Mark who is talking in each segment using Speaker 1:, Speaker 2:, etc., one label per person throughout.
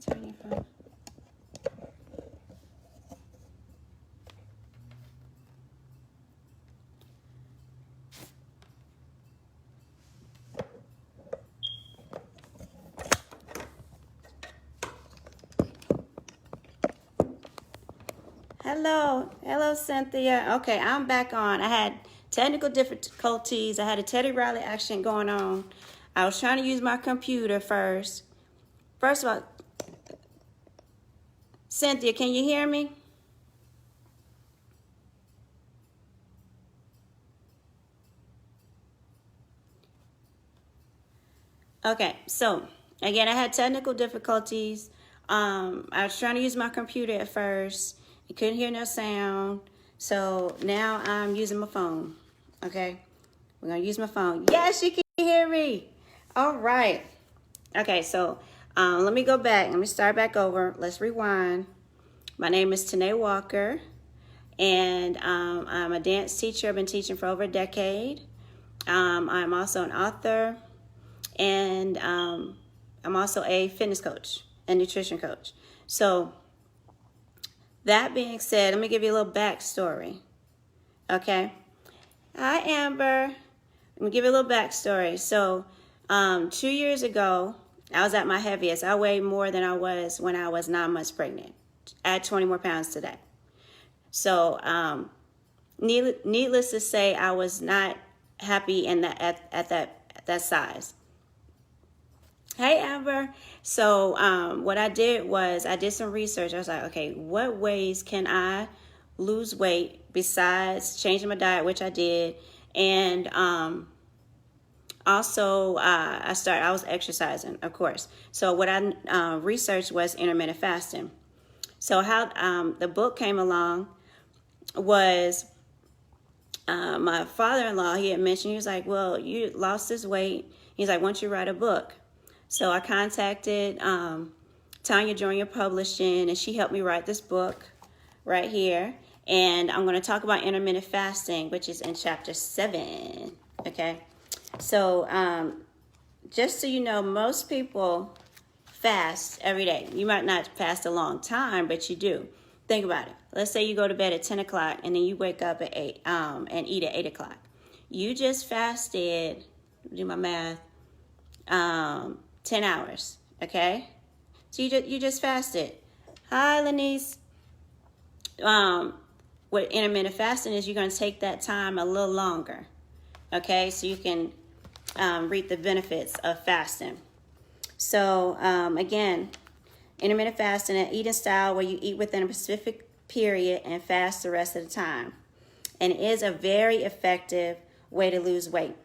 Speaker 1: turn your phone? Hello, Cynthia. Okay, I'm back on. I had technical difficulties. I had a Teddy Riley action going on. I was trying to use my computer first. First of all, Cynthia, can you hear me? Okay, so again, I had technical difficulties. I was trying to use my computer at first. You couldn't hear no sound. So now I'm using my phone. Okay, we're gonna use my phone. Yes, you can hear me. All right. Okay, so let me go back. Let me start back over. Let's rewind. My name is Tanae Walker, and I'm a dance teacher. I've been teaching for over a decade. I'm also an author, and I'm also a fitness coach and nutrition coach. So that being said, let me give you a little backstory. Okay. Hi, Amber. Let me give you a little backstory. So 2 years ago, I was at my heaviest. I weighed more than I was when I was 9 months pregnant. I had 20 more pounds today. So needless to say, I was not happy in that at that size. Hey, Amber. So what I did was I did some research. I was like, okay, what ways can I lose weight besides changing my diet, which I did, and also I was exercising, of course. So what I researched was intermittent fasting. So how the book came along was my father-in-law, he had mentioned, he was like, well, you lost this weight. He's like, why don't you write a book? So I contacted Tanya Junior Publishing, and she helped me write this book right here. And I'm going to talk about intermittent fasting, which is in chapter 7. Okay. So just so you know, most people fast every day. You might not fast a long time, but you do. Think about it. Let's say you go to bed at 10 o'clock and then you wake up at 8 and eat at 8 o'clock. You just fasted, do my math, 10 hours, okay? So you just fasted. Hi, Lenice. What intermittent fasting is, you're going to take that time a little longer, okay? So you can reap the benefits of fasting. So, again, intermittent fasting, an eating style where you eat within a specific period and fast the rest of the time. And it is a very effective way to lose weight.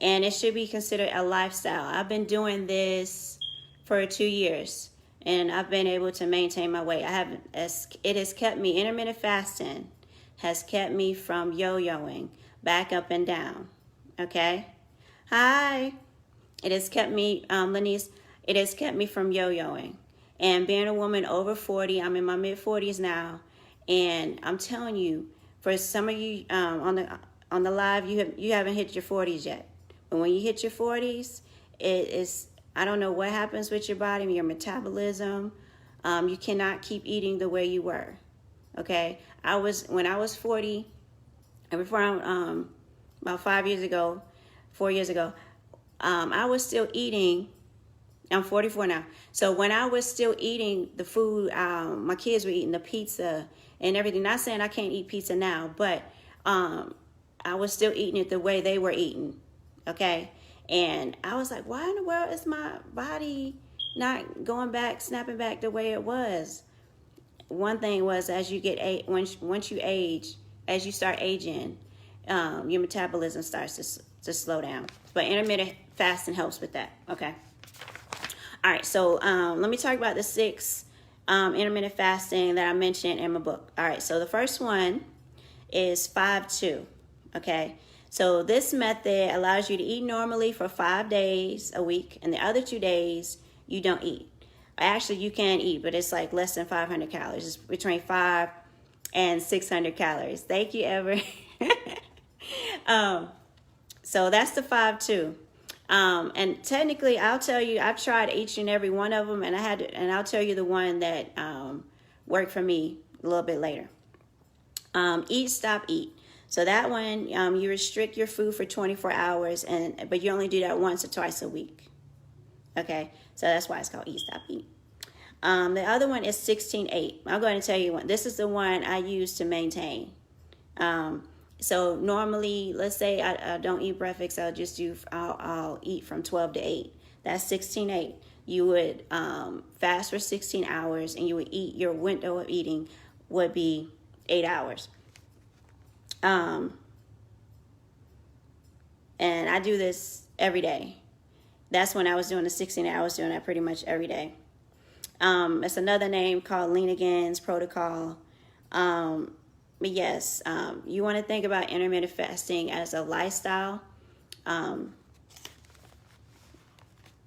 Speaker 1: And it should be considered a lifestyle. I've been doing this for 2 years, and I've been able to maintain my weight. It has kept me, intermittent fasting has kept me from yo-yoing back up and down. Okay? Hi. It has kept me, Lenice, it has kept me from yo-yoing. And being a woman over 40, I'm in my mid-40s now, and I'm telling you, for some of you on the live, you haven't hit your 40s yet. But when you hit your 40s, it is, I don't know what happens with your body, your metabolism. You cannot keep eating the way you were. Okay? When I was 40, and before about 4 years ago, I was still eating. I'm 44 now. So when I was still eating the food, my kids were eating the pizza and everything. Not saying I can't eat pizza now, but I was still eating it the way they were eating. Okay. And I was like, why in the world is my body not going back, snapping back the way it was? One thing was, as you get once you age, as you start aging, your metabolism starts to slow down. But intermittent fasting helps with that. Okay. All right. So let me talk about the 6 intermittent fasting that I mentioned in my book. All right. So the first one is 5-2. Okay. So this method allows you to eat normally for 5 days a week, and the other 2 days you don't eat. Actually, you can eat, but it's like less than 500 calories. It's between 5 and 600 calories. Thank you, Ever. So that's the 5-2. And technically, I'll tell you, I've tried each and every one of them, and I'll tell you the one that worked for me a little bit later. Eat, stop, eat. So that one, you restrict your food for 24 hours, but you only do that once or twice a week. Okay, so that's why it's called eat, stop, eat. The other one is 16-8. I'm going to tell you one. This is the one I use to maintain. So normally, let's say I don't eat breakfast. I'll eat from 12 to 8. That's 16-8. You would fast for 16 hours, and you would eat. Your window of eating would be 8 hours. And I do this every day. That's when I was doing the 16 hours. I was doing that pretty much every day. It's another name called Lean Again's Protocol. But yes, you want to think about intermittent fasting as a lifestyle. And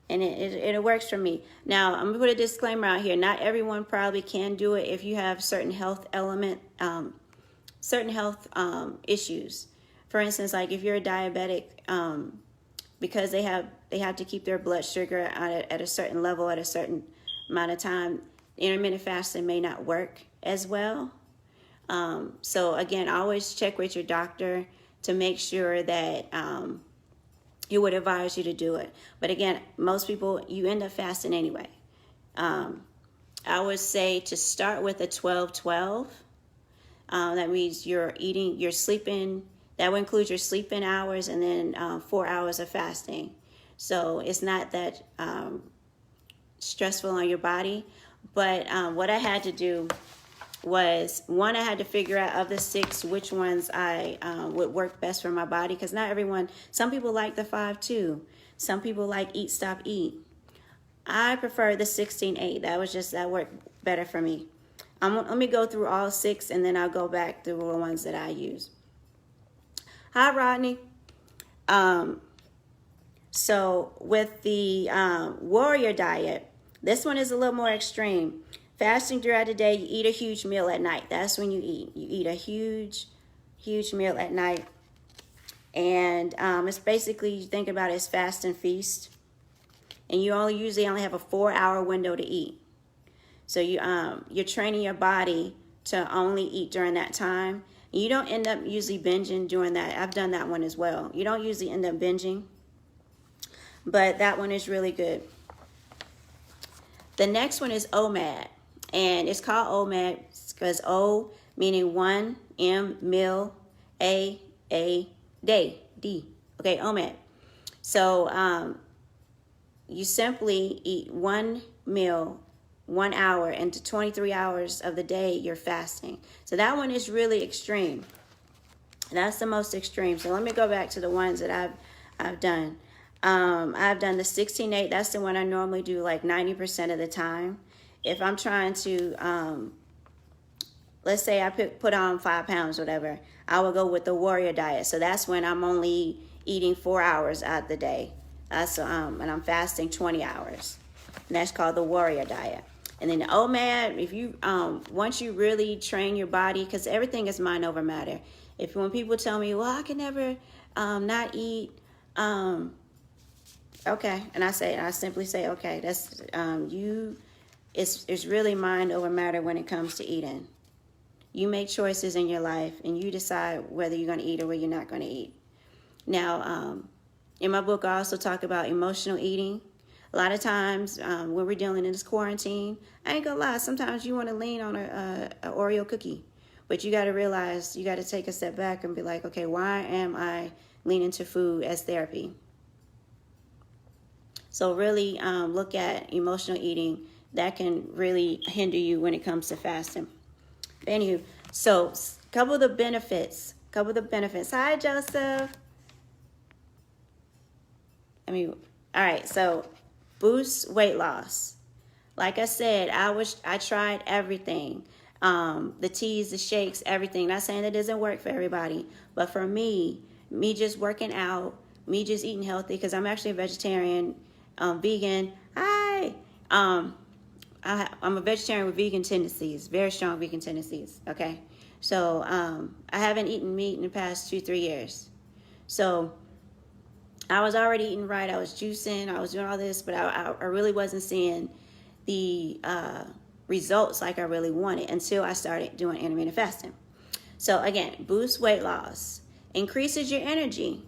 Speaker 1: it works for me. Now, I'm going to put a disclaimer out here. Not everyone probably can do it if you have certain health issues. For instance, like if you're a diabetic, because they have to keep their blood sugar at a certain level at a certain amount of time, intermittent fasting may not work as well. So again, always check with your doctor to make sure that he would advise you to do it. But again, most people, you end up fasting anyway. I would say to start with a 12-12. That means you're sleeping. That would include your sleeping hours and then 4 hours of fasting. So it's not that stressful on your body. But what I had to do was, one, I had to figure out of the 6 which ones I would work best for my body, because not everyone, some people like the 5-2, some people like eat, stop, eat. I prefer the 16-8. That worked better for me. Let me go through all 6, and then I'll go back through the ones that I use. Hi, Rodney. So with the warrior diet, this one is a little more extreme. Fasting throughout the day, you eat a huge meal at night. That's when you eat. You eat a huge meal at night. And it's basically, you think about it as fast and feast. And you usually only have a 4-hour window to eat. So you're training your body to only eat during that time. And you don't end up usually binging during that. I've done that one as well. You don't usually end up binging. But that one is really good. The next one is OMAD. And it's called OMAD because O meaning 1, M, meal, A, day, D. Okay, OMAD. So you simply eat one meal, 1 hour, into 23 hours of the day you're fasting. So that one is really extreme. That's the most extreme. So let me go back to the ones that I've done. I've done the 16-8. That's the one I normally do like 90% of the time. If I'm trying to, let's say I put on 5 pounds, whatever, I will go with the warrior diet. So that's when I'm only eating 4 hours out of the day. And I'm fasting 20 hours. And that's called the warrior diet. And then the OMAD, if you once you really train your body, because everything is mind over matter. When people tell me, well, I can never not eat, okay, and I simply say, okay, that's it's really mind over matter when it comes to eating. You make choices in your life, and you decide whether you're going to eat or whether you're not going to eat. Now, in my book, I also talk about emotional eating. A lot of times when we're dealing in this quarantine, I ain't gonna lie, sometimes you want to lean on a Oreo cookie. But you got to realize, you got to take a step back and be like, okay, why am I leaning to food as therapy? So really look at emotional eating. That can really hinder you when it comes to fasting. Anywho, so couple of the benefits. Hi, Joseph. All right, so boost weight loss. Like I said, I tried everything. The teas, the shakes, everything. Not saying that doesn't work for everybody, but for me just working out, me just eating healthy, because I'm actually a vegetarian, vegan. Hi. I'm a vegetarian with vegan tendencies, very strong vegan tendencies. Okay, so I haven't eaten meat in the past 2-3 years. So I was already eating right. I was juicing. I was doing all this, but I really wasn't seeing the results like I really wanted until I started doing intermittent fasting. So again, boost weight loss, increases your energy.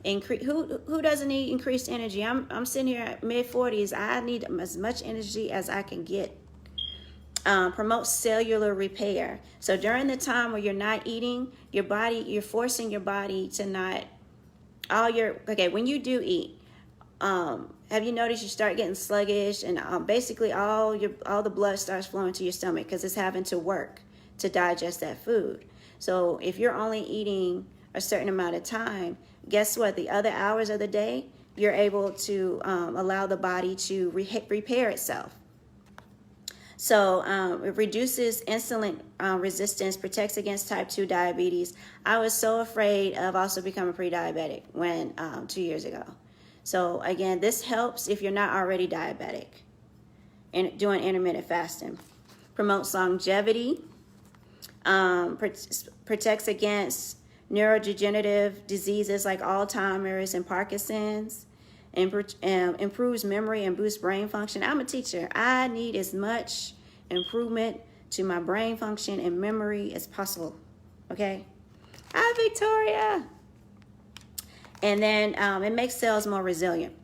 Speaker 1: Who doesn't need increased energy? I'm sitting here at mid-40s. I need as much energy as I can get. Promotes cellular repair. So during the time where you're not eating, you're forcing your body to not when you do eat, have you noticed you start getting sluggish, and basically all the blood starts flowing to your stomach because it's having to work to digest that food. So if you're only eating a certain amount of time, guess what? The other hours of the day, you're able to allow the body to repair itself. So it reduces insulin resistance, protects against type 2 diabetes. I was so afraid of also becoming pre-diabetic when 2 years ago. So again, this helps if you're not already diabetic and doing intermittent fasting. Promotes longevity, protects against neurodegenerative diseases like Alzheimer's and Parkinson's, improves memory and boosts brain function. I'm a teacher. I need as much improvement to my brain function and memory as possible. Okay? Hi, Victoria. And then it makes cells more resilient.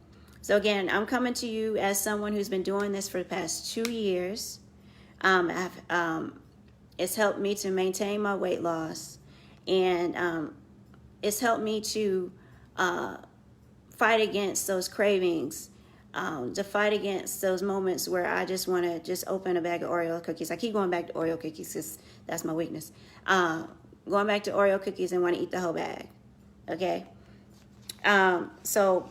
Speaker 1: So again, I'm coming to you as someone who's been doing this for the past 2 years. It's helped me to maintain my weight loss, and it's helped me to fight against those cravings, to fight against those moments where I just want to just open a bag of Oreo cookies. I keep going back to Oreo cookies because that's my weakness. Going back to Oreo cookies and want to eat the whole bag. Okay? So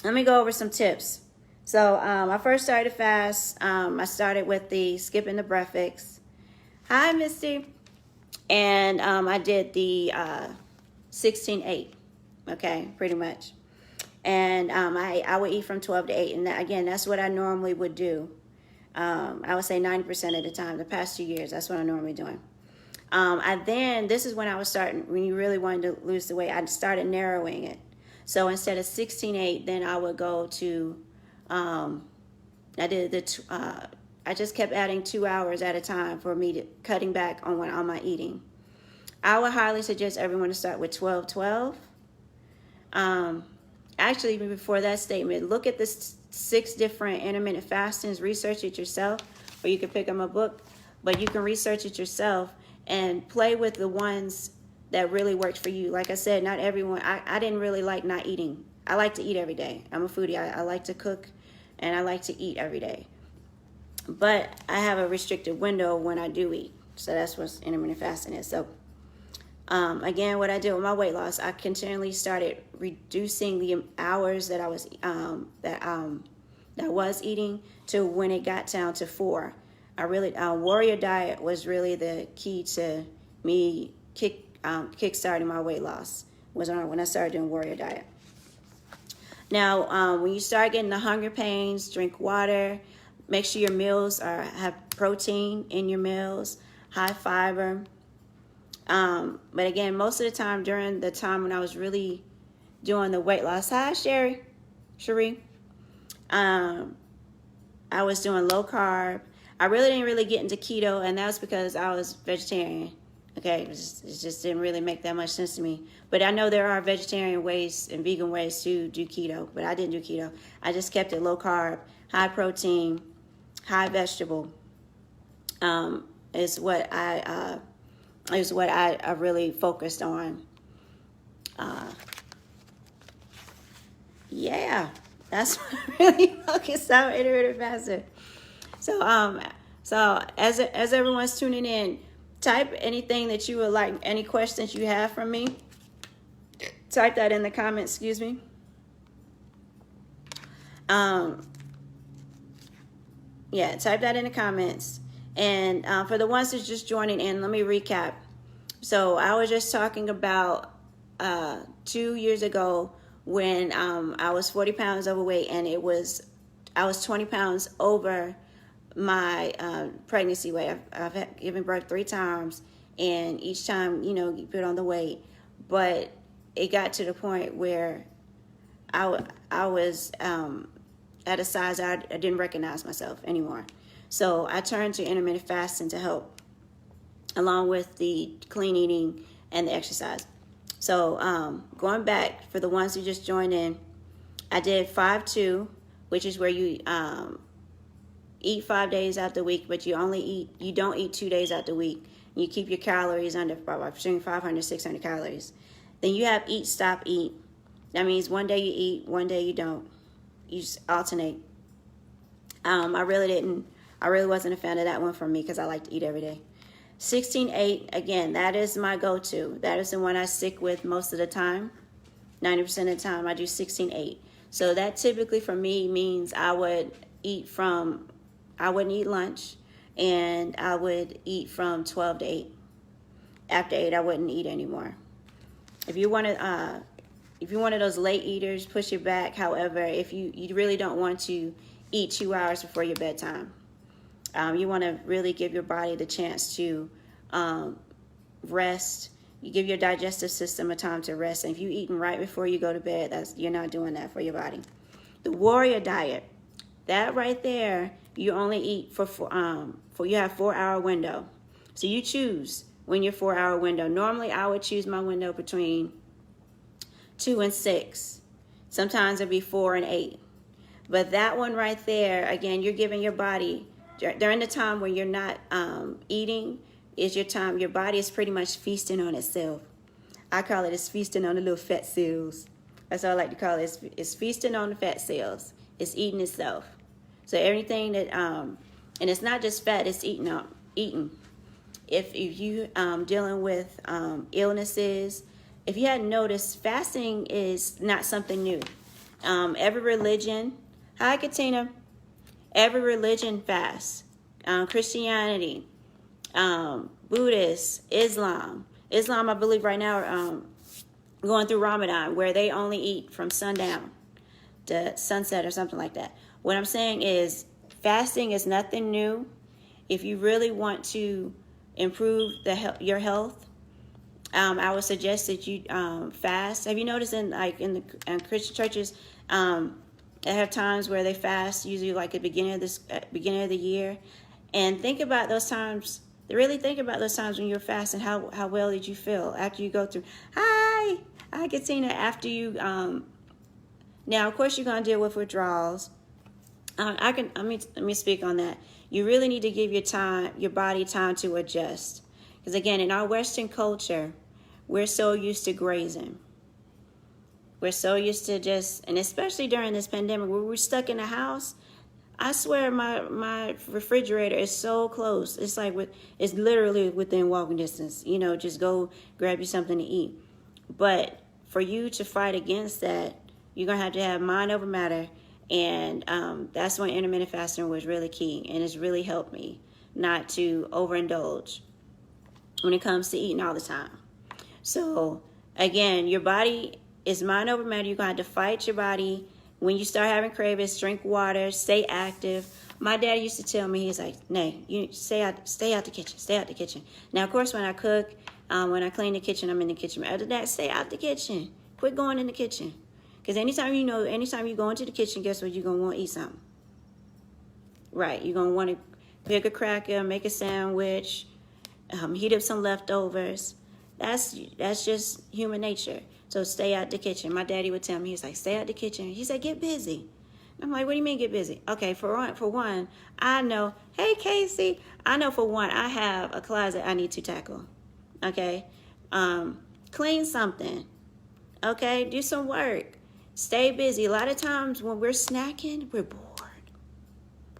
Speaker 1: let me go over some tips. So I first started to fast. I started with the skipping the breakfast. Hi, Misty. And I did the 16-8. Okay, pretty much. And I would eat from 12 to 8. And again, that's what I normally would do. I would say 90% of the time. The past 2 years, that's what I'm normally doing. This is when I was when you really wanted to lose the weight, I started narrowing it. So instead of 16-8, then I would go to, I just kept adding 2 hours at a time for me to cutting back on my eating. I would highly suggest everyone to start with 12-12. Actually, even before that statement, look at the 6 different intermittent fastings, research it yourself, or you can pick up a book, but you can research it yourself and play with the ones that really worked for you. Like I said, not everyone, I didn't really like not eating. I like to eat every day. I'm a foodie. I like to cook, and I like to eat every day. But I have a restricted window when I do eat. So that's what intermittent fasting is. So again, what I did with my weight loss, I continually started reducing the hours that I was eating to when it got down to 4. Warrior diet was really the key to me kickstarting my weight loss. Was when I started doing warrior diet. Now, when you start getting the hunger pains, drink water. Make sure your meals have protein in your meals, high fiber. But again, most of the time during the time when I was really doing the weight loss, hi Cherie, I was doing low carb. I really didn't get into keto, and that was because I was vegetarian. Okay, it just didn't really make that much sense to me. But I know there are vegetarian ways and vegan ways to do keto, but I didn't do keto. I just kept it low carb, high protein, high vegetable. Is what I really focused on. Yeah, that's what I really focused on intermittent fasting. So as everyone's tuning in, type anything that you would like, any questions you have from me. Type that in the comments. Excuse me. Yeah, type that in the comments. And for the ones that's just joining in, let me recap. So I was just talking about 2 years ago when I was 40 pounds overweight, and I was 20 pounds over my pregnancy weight. I've given birth 3 times, and each time, you put on the weight. But it got to the point where I was at a size I didn't recognize myself anymore. So I turned to intermittent fasting to help, along with the clean eating and the exercise. So going back, for the ones who just joined in, I did 5-2, which is where you eat 5 days out the week, but you don't eat 2 days out the week. You keep your calories under between 500 600 calories. Then you have eat, stop, eat. That means one day you eat, one day you don't. You just alternate. I really wasn't a fan of that one for me because I like to eat every day. 16-8, again, that is my go-to. That is the one I stick with most of the time. 90% of the time I do 16-8. So that typically for me means I wouldn't eat lunch, and I would eat from 12 to 8. After 8, I wouldn't eat anymore. If you're one of those late eaters, push it back. However, if you really don't want to eat 2 hours before your bedtime, you want to really give your body the chance to rest. You give your digestive system a time to rest. And if you're eating right before you go to bed, you're not doing that for your body. The warrior diet, that right there, you only eat you have 4-hour window. So you choose when your 4-hour window. Normally, I would choose my window between 2 and 6. Sometimes it'd be 4 and 8. But that one right there, again, you're giving your body, during the time when you're not eating, is your time. Your body is pretty much feasting on itself. I call it's feasting on the little fat cells. That's what I like to call it. It's feasting on the fat cells. It's eating itself. So everything that, and it's not just fat, it's eating. If you dealing with illnesses, if you hadn't noticed, fasting is not something new. Every religion, hi Katina, every religion fasts. Christianity, Buddhist, Islam, I believe right now are going through Ramadan, where they only eat from sundown to sunset or something like that. What I'm saying is fasting is nothing new. If you really want to improve your health, I would suggest that you fast. Have you noticed in Christian churches, they have times where they fast, usually like at the beginning of the year, and think about those times. Really think about those times when you're fasting. How well did you feel after you go through? Hi, Katina. After you, now of course you're gonna deal with withdrawals. Let me speak on that. You really need to give your body time to adjust. Because again, in our Western culture, we're so used to grazing. We're so used to and especially during this pandemic, where we're stuck in the house. I swear my refrigerator is so close. It's it's literally within walking distance. Just go grab you something to eat. But for you to fight against that, you're going to have mind over matter. And that's when intermittent fasting was really key. And it's really helped me not to overindulge when it comes to eating all the time. So, again, your body is mind over matter. You're going to have to fight your body. When you start having cravings, drink water, stay active. My dad used to tell me, he's like, "Nay, you stay out the kitchen. Stay out the kitchen." Now, of course, when I cook, when I clean the kitchen, I'm in the kitchen. But other than that, stay out the kitchen. Quit going in the kitchen. Because anytime you go into the kitchen, guess what? You're going to want to eat something. Right. You're going to want to pick a cracker, make a sandwich, heat up some leftovers. That's just human nature. So stay out the kitchen. My daddy would tell me, he's like, stay out the kitchen. He said, get busy. I'm like, what do you mean get busy? Okay, for one, I know, hey, Casey, I know for one, I have a closet I need to tackle. Okay? Clean something. Okay? Do some work. Stay busy. A lot of times when we're snacking, we're bored.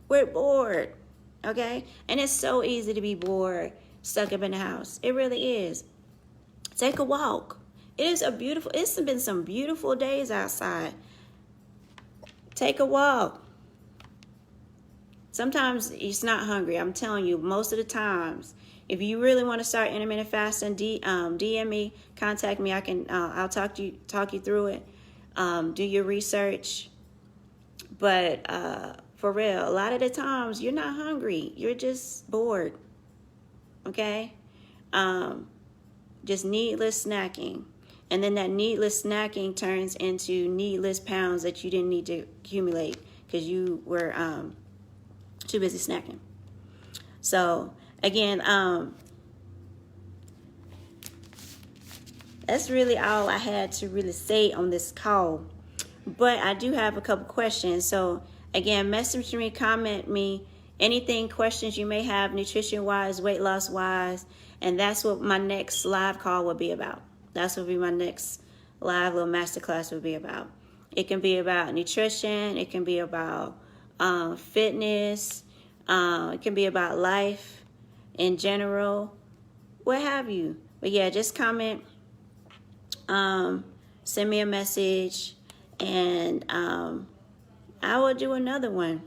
Speaker 1: We're bored. Okay? And it's so easy to be bored, stuck up in the house. It really is. Take a walk. It's been some beautiful days outside. Take a walk. Sometimes it's not hungry. I'm telling you, most of the times, if you really want to start intermittent fasting, DM me, contact me. I'll talk you through it. Do your research. But for real, a lot of the times you're not hungry. You're just bored. Okay? Just needless snacking. And then that needless snacking turns into needless pounds that you didn't need to accumulate because you were too busy snacking. So again, that's really all I had to really say on this call. But I do have a couple questions. So again, message me, comment me, anything, questions you may have, nutrition-wise, weight loss-wise, and that's what my next live call will be about. That's what will be my next live little masterclass will be about. It can be about nutrition. It can be about fitness. It can be about life in general, what have you. But yeah, just comment, send me a message, and I will do another one.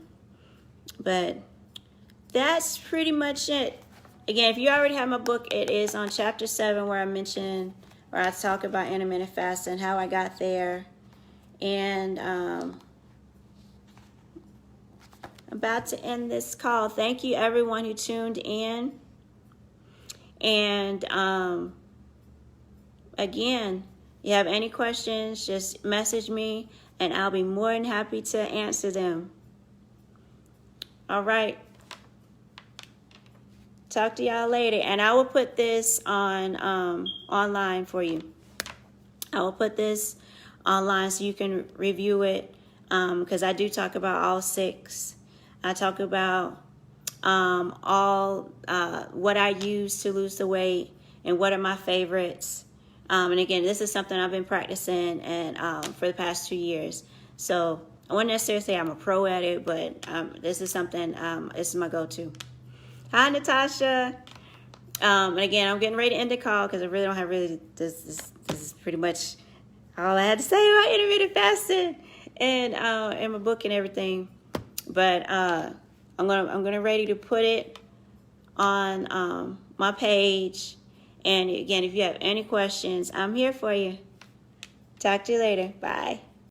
Speaker 1: But that's pretty much it. Again, if you already have my book, it is on chapter 7 where I talk about intermittent fasting, how I got there, and about to end this call. Thank you everyone who tuned in. And again, you have any questions, just message me and I'll be more than happy to answer them. All right. Talk to y'all later. And I will put this on online for you. I will put this online so you can review it, because I do talk about all 6. I talk about all what I use to lose the weight and what are my favorites. And again, this is something I've been practicing and for the past 2 years. So I wouldn't necessarily say I'm a pro at it, but this is something, this is my go-to. Hi, Natasha. And again, I'm getting ready to end the call because I really don't have this is pretty much all I had to say about intermittent fasting and my book and everything. But I'm gonna ready to put it on my page. And again, if you have any questions, I'm here for you. Talk to you later. Bye.